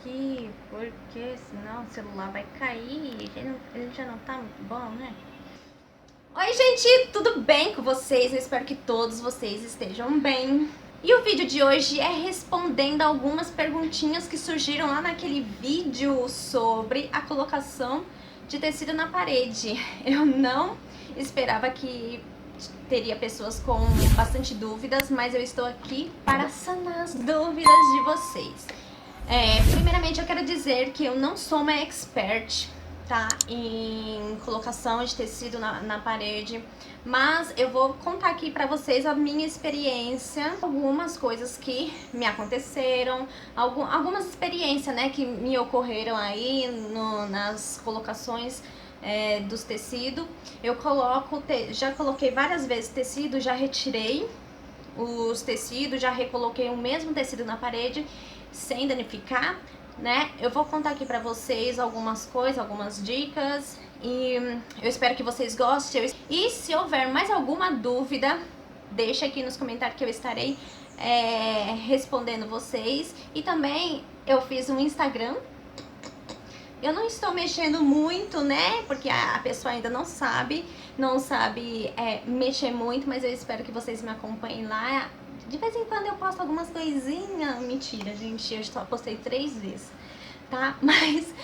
aqui, porque senão o celular vai cair, ele já não tá muito bom, né? Oi gente, tudo bem com vocês? Eu espero que todos vocês estejam bem. E o vídeo de hoje é respondendo algumas perguntinhas que surgiram lá naquele vídeo sobre a colocação de tecido na parede. Eu não esperava que teria pessoas com bastante dúvidas, mas eu estou aqui para sanar as dúvidas de vocês. Primeiramente eu quero dizer que eu não sou uma expert, tá, em colocação de tecido na parede, mas eu vou contar aqui pra vocês a minha experiência, algumas coisas que me aconteceram, algumas experiências, né, que me ocorreram aí nas colocações dos tecidos. Eu já coloquei várias vezes tecido, já retirei os tecidos, já recoloquei o mesmo tecido na parede sem danificar, né? Eu vou contar aqui pra vocês algumas coisas, algumas dicas e eu espero que vocês gostem. E se houver mais alguma dúvida, deixa aqui nos comentários que eu estarei respondendo vocês. E também eu fiz um Instagram. Eu não estou mexendo muito, né? Porque a pessoa ainda não sabe mexer muito, mas eu espero que vocês me acompanhem lá. De vez em quando eu posto algumas coisinhas. Mentira, gente, eu só postei 3 vezes, tá? Mas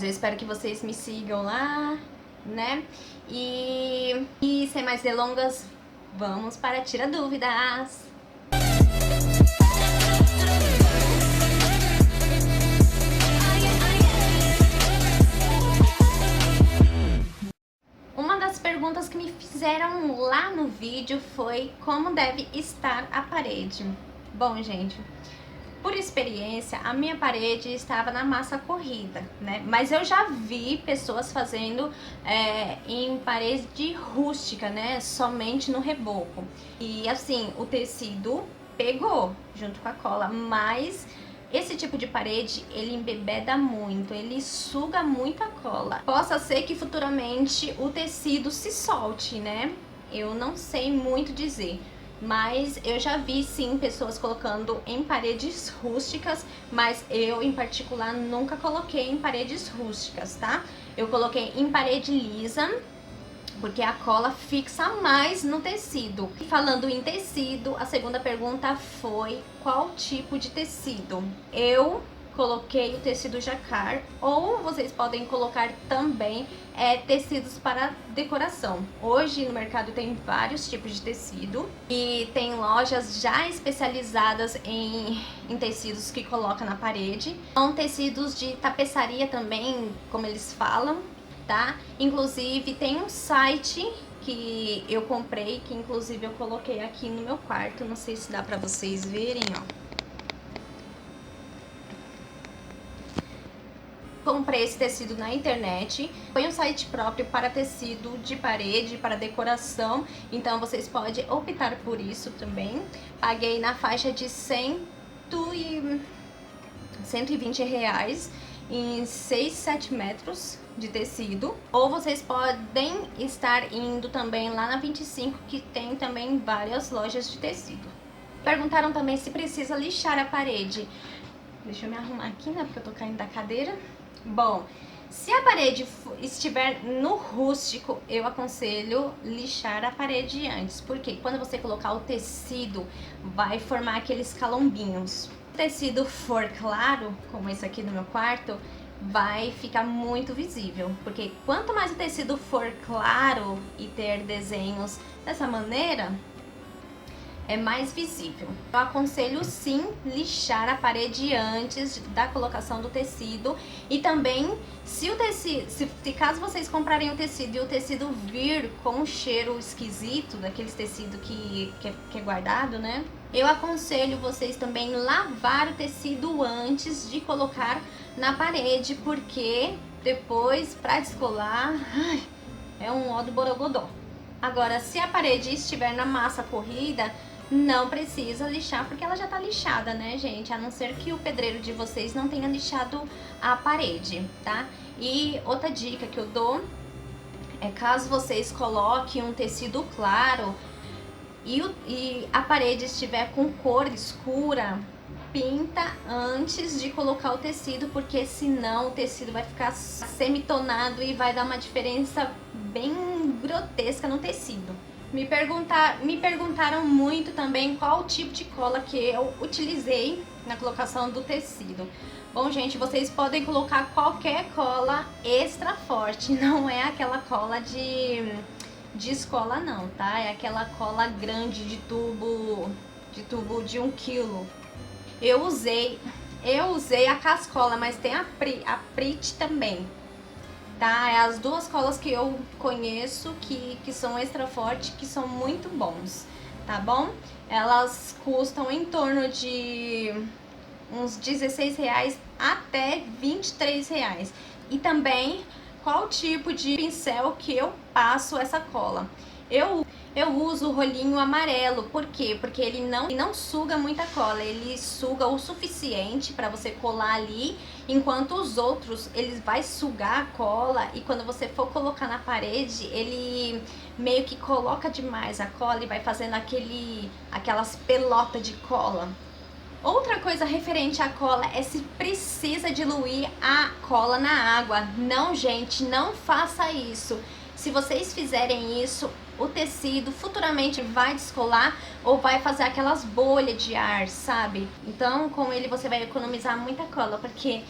eu espero que vocês me sigam lá, né? E sem mais delongas, vamos para Tira Dúvidas! Perguntas que me fizeram lá no vídeo foi como deve estar a parede. Bom, gente, por experiência, a minha parede estava na massa corrida, né? Mas eu já vi pessoas fazendo em parede rústica, né? Somente no reboco. E assim, o tecido pegou junto com a cola, mas esse tipo de parede, ele embebeda muito, ele suga muita cola. Possa ser que futuramente o tecido se solte, né? Eu não sei muito dizer, mas eu já vi sim pessoas colocando em paredes rústicas, mas eu em particular nunca coloquei em paredes rústicas, tá? Eu coloquei em parede lisa, porque a cola fixa mais no tecido. E falando em tecido, a segunda pergunta foi qual tipo de tecido? Eu coloquei o tecido jacquard, ou vocês podem colocar também tecidos para decoração. Hoje no mercado tem vários tipos de tecido e tem lojas já especializadas em tecidos que coloca na parede. São tecidos de tapeçaria também, como eles falam, tá? Inclusive tem um site que eu comprei, que inclusive eu coloquei aqui no meu quarto, não sei se dá pra vocês verem, ó. Comprei esse tecido na internet, foi um site próprio para tecido de parede, para decoração, então vocês podem optar por isso também. Paguei na faixa de 120 reais em 6, 7 metros de tecido. Ou vocês podem estar indo também lá na 25, que tem também várias lojas de tecido. Perguntaram também se precisa lixar a parede. Deixa eu me arrumar aqui, né, porque eu tô caindo da cadeira. Bom, se a parede estiver no rústico, eu aconselho lixar a parede antes, porque quando você colocar o tecido, vai formar aqueles calombinhos. Se o tecido for claro, como esse aqui no meu quarto, vai ficar muito visível, porque quanto mais o tecido for claro e ter desenhos dessa maneira, é mais visível. Eu aconselho sim lixar a parede antes da colocação do tecido. E também, se caso vocês comprarem o tecido e o tecido vir com um cheiro esquisito, daqueles tecidos que é guardado, né? Eu aconselho vocês também lavar o tecido antes de colocar na parede, porque depois, pra descolar, é um ó do borogodó. Agora, se a parede estiver na massa corrida, não precisa lixar, porque ela já tá lixada, né, gente? A não ser que o pedreiro de vocês não tenha lixado a parede, tá? E outra dica que eu dou é, caso vocês coloquem um tecido claro e a parede estiver com cor escura, pinta antes de colocar o tecido, porque senão o tecido vai ficar semitonado e vai dar uma diferença bem grotesca no tecido. Me perguntaram muito também qual tipo de cola que eu utilizei na colocação do tecido. Bom, gente, vocês podem colocar qualquer cola extra forte, não é aquela cola de escola não, tá? É aquela cola grande de tubo de 1 quilo. Eu usei a Cascola, mas tem a Prit também, tá? É as duas colas que eu conheço que são extra forte, que são muito bons, tá bom? Elas custam em torno de uns R$16 até R$23. E também qual tipo de pincel que eu passo essa cola. Eu uso o rolinho amarelo, por quê? Porque ele não suga muita cola, ele suga o suficiente para você colar ali, enquanto os outros, eles vai sugar a cola e quando você for colocar na parede, ele meio que coloca demais a cola e vai fazendo aquelas pelotas de cola. Outra coisa referente à cola é se precisa diluir a cola na água. Não, gente, não faça isso. Se vocês fizerem isso, o tecido futuramente vai descolar ou vai fazer aquelas bolhas de ar, sabe? Então, com ele você vai economizar muita cola, porque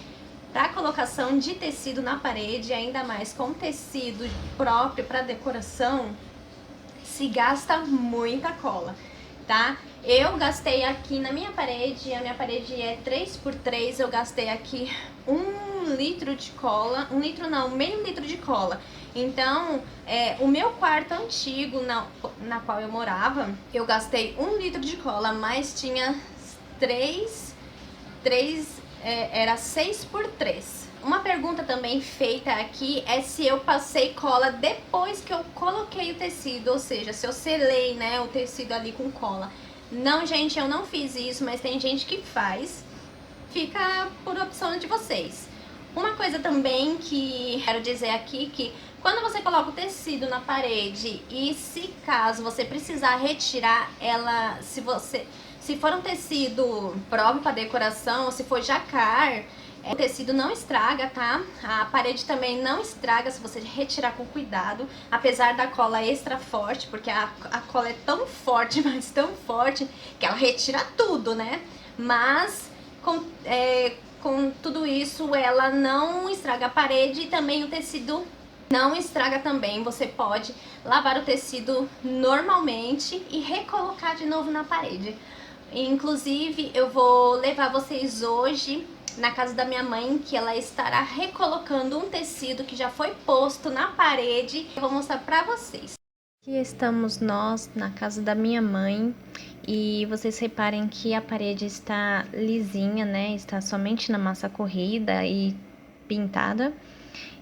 para colocação de tecido na parede, ainda mais com tecido próprio para decoração, se gasta muita cola, tá? Eu gastei aqui na minha parede, a minha parede é 3x3, eu gastei aqui 1 litro de cola, 1 litro não, meio litro de cola. Então, o meu quarto antigo, na qual eu morava, eu gastei 1 litro de cola, mas tinha era 6x3. Uma pergunta também feita aqui é se eu passei cola depois que eu coloquei o tecido, ou seja, se eu selei, né, o tecido ali com cola. Não, gente, eu não fiz isso, mas tem gente que faz. Fica por opção de vocês. Uma coisa também que quero dizer aqui, que quando você coloca o tecido na parede e se caso você precisar retirar ela, se for um tecido próprio para decoração ou se for jacar, o tecido não estraga, tá? A parede também não estraga se você retirar com cuidado, apesar da cola extra forte, porque a cola é tão forte, mas tão forte, que ela retira tudo, né? Mas com tudo isso, ela não estraga a parede e também o tecido não estraga também. Você pode lavar o tecido normalmente e recolocar de novo na parede. Inclusive, eu vou levar vocês hoje na casa da minha mãe, que ela estará recolocando um tecido que já foi posto na parede. Eu vou mostrar pra vocês. Aqui estamos nós na casa da minha mãe e vocês reparem que a parede está lisinha, né? Está somente na massa corrida e pintada.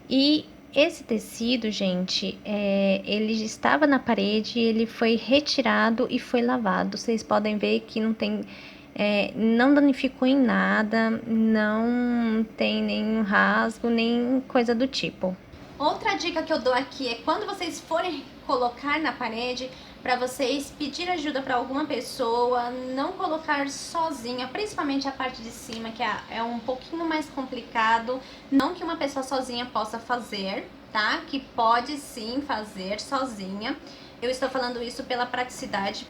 E esse tecido, gente, ele estava na parede, ele foi retirado e foi lavado. Vocês podem ver que não tem, não danificou em nada, não tem nenhum rasgo, nem coisa do tipo. Outra dica que eu dou aqui é quando vocês forem colocar na parede, para vocês pedir ajuda para alguma pessoa, não colocar sozinha, principalmente a parte de cima, que é um pouquinho mais complicado, não que uma pessoa sozinha possa fazer, tá? Que pode sim fazer sozinha. Eu estou falando isso pela praticidade.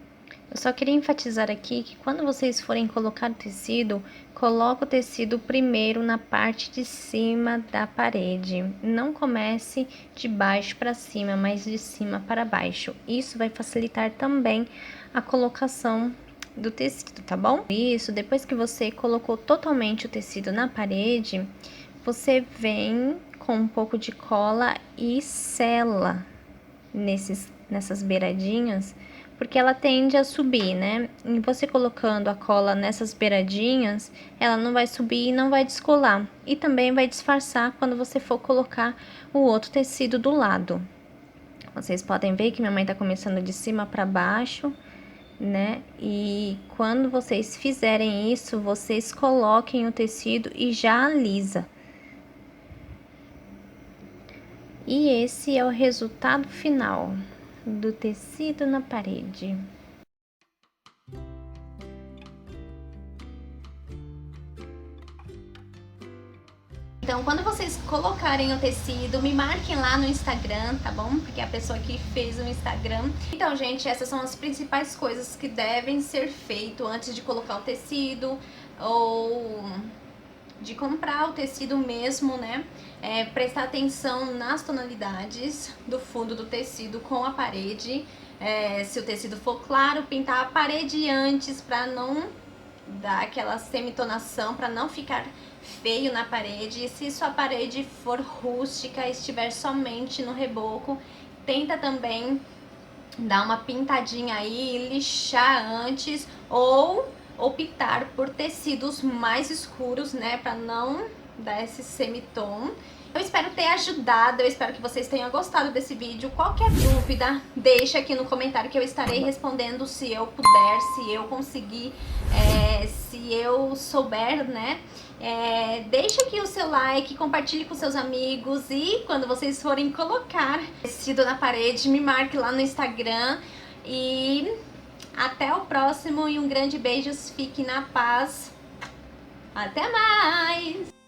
Eu só queria enfatizar aqui que quando vocês forem colocar o tecido, coloque o tecido primeiro na parte de cima da parede. Não comece de baixo para cima, mas de cima para baixo. Isso vai facilitar também a colocação do tecido, tá bom? Isso, depois que você colocou totalmente o tecido na parede, você vem com um pouco de cola e sela nessas beiradinhas, porque ela tende a subir, né? E você colocando a cola nessas beiradinhas, ela não vai subir e não vai descolar. E também vai disfarçar quando você for colocar o outro tecido do lado. Vocês podem ver que minha mãe tá começando de cima para baixo, né? E quando vocês fizerem isso, vocês coloquem o tecido e já alisa. E esse é o resultado final do tecido na parede. Então, quando vocês colocarem o tecido, me marquem lá no Instagram, tá bom? Porque é a pessoa que fez o Instagram. Então, gente, essas são as principais coisas que devem ser feitas antes de colocar o tecido ou de comprar o tecido mesmo, né? Prestar atenção nas tonalidades do fundo do tecido com a parede. Se o tecido for claro, pintar a parede antes para não dar aquela semitonação, para não ficar feio na parede. E se sua parede for rústica, estiver somente no reboco, tenta também dar uma pintadinha aí e lixar antes, ou optar por tecidos mais escuros, né, para não dar esse semitom. Eu espero ter ajudado, eu espero que vocês tenham gostado desse vídeo. Qualquer dúvida, deixa aqui no comentário que eu estarei respondendo se eu puder, se eu conseguir, se eu souber, né? Deixa aqui o seu like, compartilhe com seus amigos e quando vocês forem colocar tecido na parede, me marque lá no Instagram. E até o próximo e um grande beijo, fique na paz. Até mais!